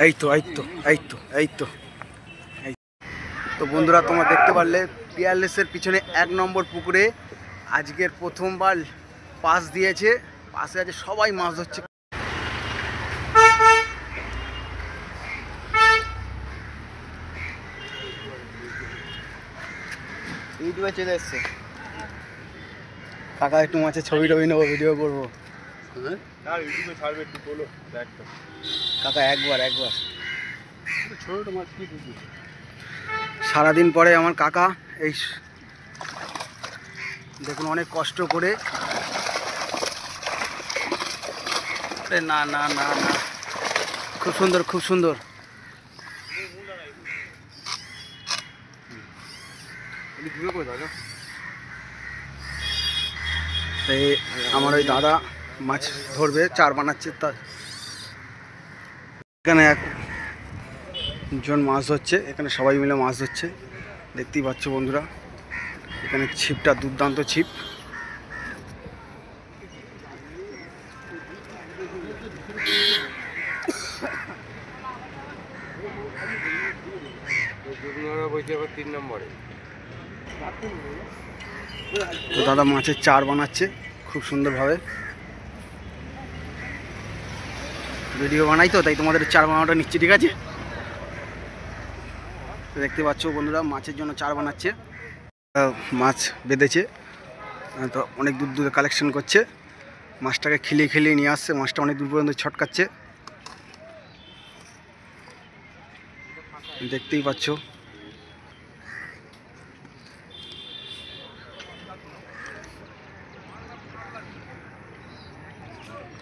এই তো এই তো এই তো এই তো তো বন্ধুরা, তোমরা দেখতে পারলে পিয়ারলেসের পিছনে 1 নম্বর পুকুরে আজকের প্রথমবার পাস দিয়েছে। পাশে আছে সবাই মাছ ধরছে। ইউটিউবে চলে এসছে কাকা, একটু মাছের ছবি টবি নেবো, ভিডিও করবো। ইউটিউবে ছাড়বে একটু বলো কাকা, একবার ছোট মাছ কি বুঝি। সারাদিন পরে আমার কাকা এই দেখুন অনেক কষ্ট করে, না না না না, খুব সুন্দর খুব সুন্দর। এই আমার ওই দাদা মাছ ধরবে, চার বানাচ্ছে। তার এখানে একজন মাছ ধরছে, এখানে সবাই মিলে মাছ ধরছে, দেখতেই পাচ্ছ বন্ধুরা। এখানে ছিপটা দুর্দান্ত ছিপ। তো দাদা মাছের চার বানাচ্ছে খুব সুন্দরভাবে। ভিডিও বানাই তো, তাই তোমাদের চার বানানোটা নিচ্ছে, ঠিক আছে। দেখতে পাচ্ছ বন্ধুরা, মাছের জন্য চার বানাচ্ছে। মাছ বেঁধেছে, তো অনেক দূর দূরে কালেকশন করছে। মাছটাকে খেলিয়ে নিয়ে আসছে, মাছটা অনেক দূর পর্যন্ত ছটকাচ্ছে, দেখতেই পাচ্ছ।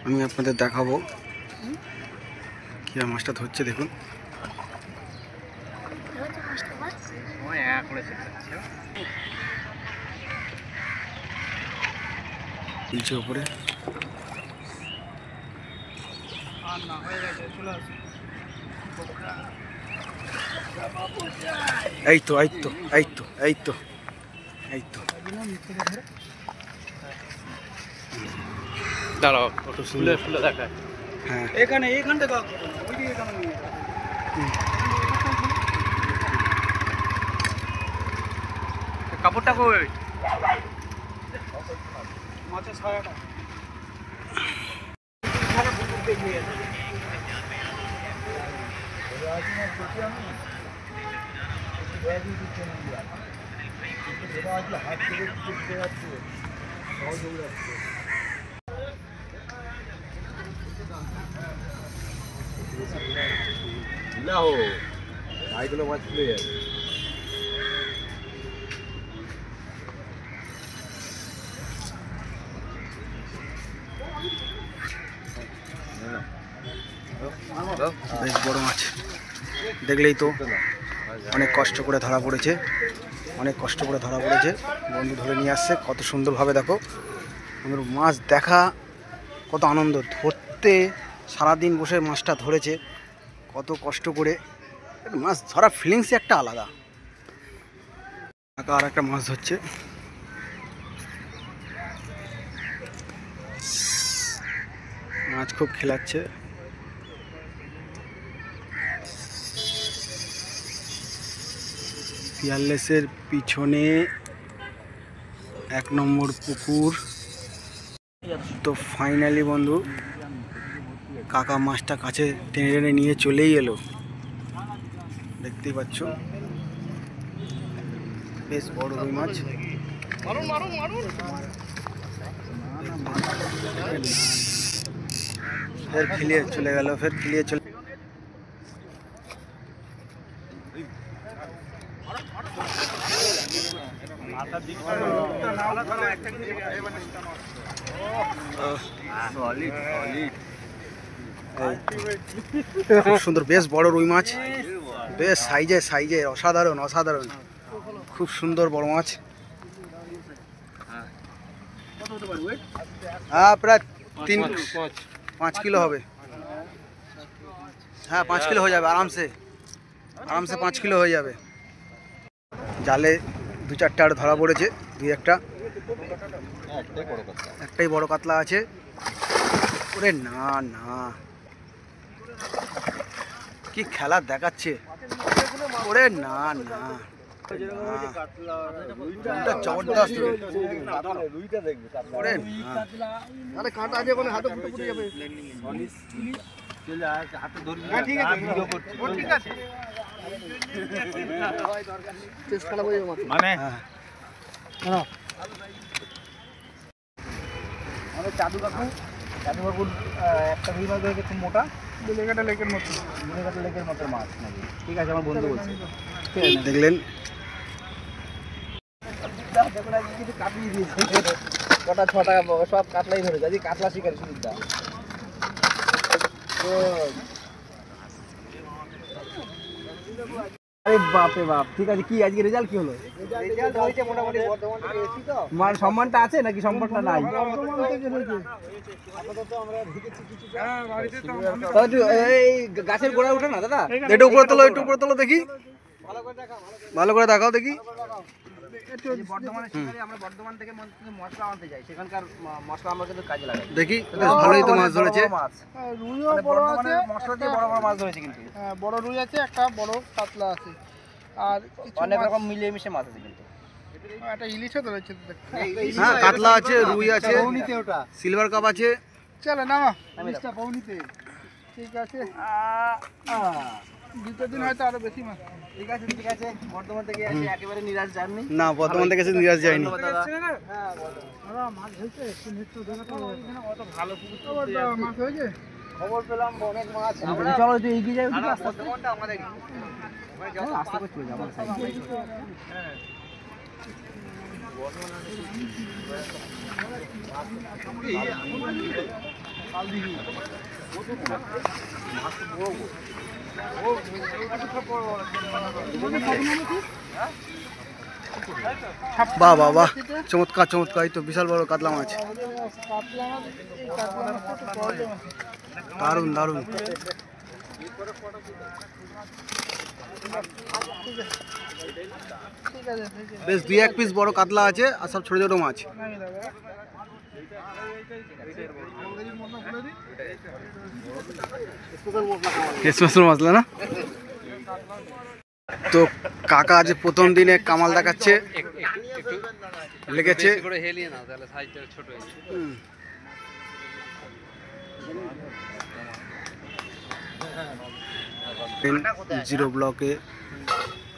আমি আপনাদের দেখাবো কি মাছটা ধরছে, দেখুন। উপরে এই তো এই তো এই তো এই তো এই তো দাঁড়াও, ফুলে ফুলে দেখায়। হ্যাঁ, এইখানটা কাপড়টা কই মাছের ছায়াটা না হো ভাইগুলো মাছ খুলে যাবে। বেশ বড় মাছ, দেখলেই তো অনেক কষ্ট করে ধরা পড়েছে, অনেক কষ্ট করে ধরা পড়েছে। বন্ধু ধরে নিয়ে আসছে কত সুন্দরভাবে। দেখো বন্ধুর মাছ দেখা কত আনন্দ, ধরতে সারাদিন বসে মাছটা ধরেছে কত কষ্ট করে। মাছ ধরা ফিলিংসই একটা আলাদা। আর একটা মাছ ধরছে, মাছ খুব খেলাচ্ছে। পিয়ারলেসের পিছনে 1 নম্বর পুকুর। তো ফাইনালি বন্ধু কাকা মাছটা কাছে টেনে টেনে নিয়ে চলেই এলো, দেখতেই পাচ্ছ। বেশ বড় রুই মাছ। ফের খেলিয়ে চলে গেল, ফের খেলিয়ে চলে। খুব সুন্দর, বেশ বড় রুই মাছ, বেশ সাইজে অসাধারণ অসাধারণ, খুব সুন্দর বড় মাছ। হ্যাঁ, প্রায় 3-5 কিলো হবে। হ্যাঁ, 5 কিলো হয়ে যাবে আরামসে, আরামসে 5 কিলো হয়ে যাবে। জালে 2-4টা আর ধরা পড়েছে, 2-1টা। একটাই বড় কাতলা আছে। ওরে না না, কি খেলা দেখাচ্ছে! ওরে না না, জবরদস্ত! ওরে না, আরে কাঁটা আছে ওখানে, হাতে ফুটে যাবে। মানে চাদু কাকুর একটা রুই মাছ ধরে খুব মোটা, লেকের মতো, লেকের মতো মাছ নাকি? ঠিক আছে, আমার বন্ধু বলছে। দেখলেন কিছু কাটিয়ে দিয়েছে, কটা 6 টাকা সব কাতলাই ধরেছে। আজকে কাতলা শিকারি সুবিধা। আরে বাপরে বাপ! ঠিক আছে, কি আজকে রেজাল্ট কি হলো? রেজাল্ট হয়েছে মোটামুটি বর্ধমান থেকে এসেছি তো। মানে সম্মানটা আছে নাকি সম্মানটা নাই? বর্ধমান থেকে হয়েছে। আপাতত আমরা ঢুকেছি কিছু। হ্যাঁ, বাড়িতে তো এই গাছের গোড়ায় ওঠে না দাদা? একটু উপরে তোলো, একটু উপরে তোলো দেখি। ভালো করে দেখাও দেখি। বর্ধমানের শিকারি, আমরা বর্ধমান থেকে মশলা আনতে যাই, সেখানকার মশলা আমরা কিন্তু কাজে লাগাই। দেখি, বেশ ভালোই তো মাছ ধরেছে। রুইও বড় আছে, মশলা দিয়ে বড় বড় মাছ ধরেছে কিন্তু। হ্যাঁ, বড় রুই আছে, একটা বড় কাতলা আছে, আর অনেক রকম মিলিয়ে মিশে মাছ আছে কিন্তু। একটা ইলিশও ধরেছে। হ্যাঁ, কাতলা আছে, রুই আছে, সিলভার কাপ আছে। চলে না ইলিশটা পৌনিতে। ঠিক আছে, দুটো দিন হয়তো আরো বেশি মাছ। ঠিক আছে, ঠিক আছে। বর্ধমান থেকে আসি, একেবারে নিরাশ যাননি? না, বর্ধমান থেকে এসে নিরাশ যায়নি। হ্যাঁ, মাছ হয়েছে, একটু নিত্য দেখাতে হবে। কত ভালো মাছ হয়েছে, খবর পেলাম অনেক মাছ। চলো তুই এগিয়ে যাই, বর্ধমানটা আমাদের আস্তে করে চলে যাবো। হ্যাঁ, বাহ বাহ বাহ, চমৎকার চমৎকার! এই তো বিশাল বড় কাতলা মাছ, দারুণ দারুণ। বেশ 2-1 পিস বড় কাতলা আছে, আর সব ছোট ছোট মাছ। স্পেশাল মশলা না? তো কাকা আজ প্রথম দিনে কামাল দেখাচ্ছে, লেগেছে। জিরো ব্লকে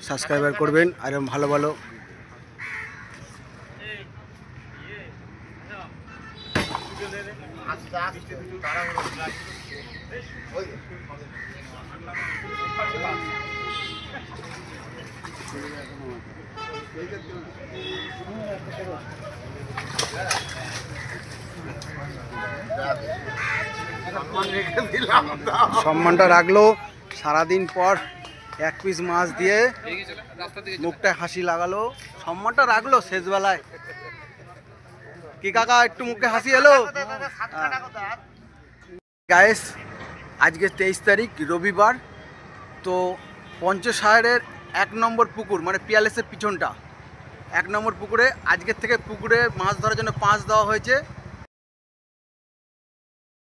সাবস্ক্রাইবার করবেন, আর ভালো ভালো সম্মানটা রাখলো। সারাদিন পর 1 পিস মাছ দিয়ে মুখটায় হাসি লাগালো, সম্মানটা রাখলো শেষ বেলায়। কি কাকা, একটু মুখে হাসি এলো? গাইস, আজকে 23 তারিখ রবিবার। তো পঞ্চশাহের 1 নম্বর পুকুর, মানে পিয়ালেসের পিছনটা 1 নম্বর পুকুরে, আজকের থেকে পুকুরে মাছ ধরার জন্য পাঁচ দেওয়া হয়েছে।